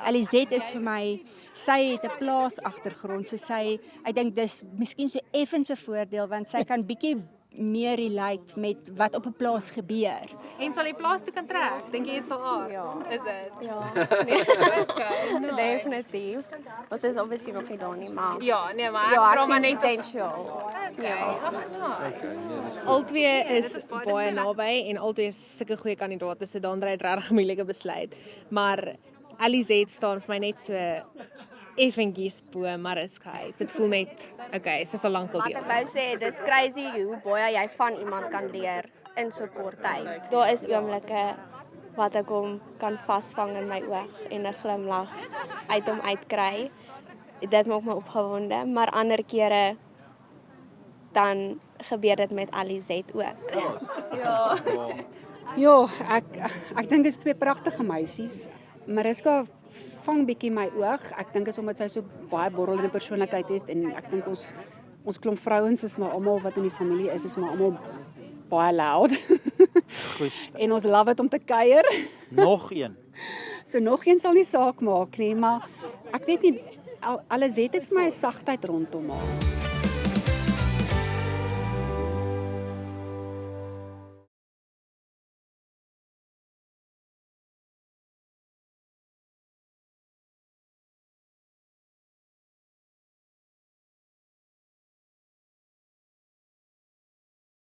Alizet is vir my, sy het 'n plaasagtergrond, so ek dink dis miskien so effens 'n voordeel, want sy kan bietjie meer relate met wat op 'n plaas gebeur. En sal jy plaas toe kan trek? Dink jy jy sal aard? Ja. Is dit? Ja, Okay, nice. definitief. Ons is obviously nog nie daar nie, maar Ja, nee, maar ja, ek ek vra maar sien net potential. Ja. Albei is dis baie baie dis naby en albei is sulke goeie kandidaate, so dan ry dit regtig 'n moeilike besluit. Maar Alizet staan vir my net so effentjies bo Mariskhuis. Dit voel net, okay, sy's al lank al Wat deel. ek wou sê, dis crazy hoe baie jy van iemand kan leer in so kort tyd. Daar is oomblikke wat ek hom kan vasvang in my oog en 'n glimlag uit hom uitkry. Dit maak my opgewonde, maar ander kere dan gebeur dit met Alizet ook. Ja, ek dink is twee pragtige meisies. Mariska vang bietjie my oog. Ek dink is omdat sy so baie borrelende persoonlikheid het en ek dink ons klomp vrouens is maar almal wat in die familie is maar almal baie loud. Goeie. En ons love dit om te kuier. Nog een. So nog een sal nie saak maak nie, maar ek weet nie Alizet het vir my 'n sagtheid rondom haar.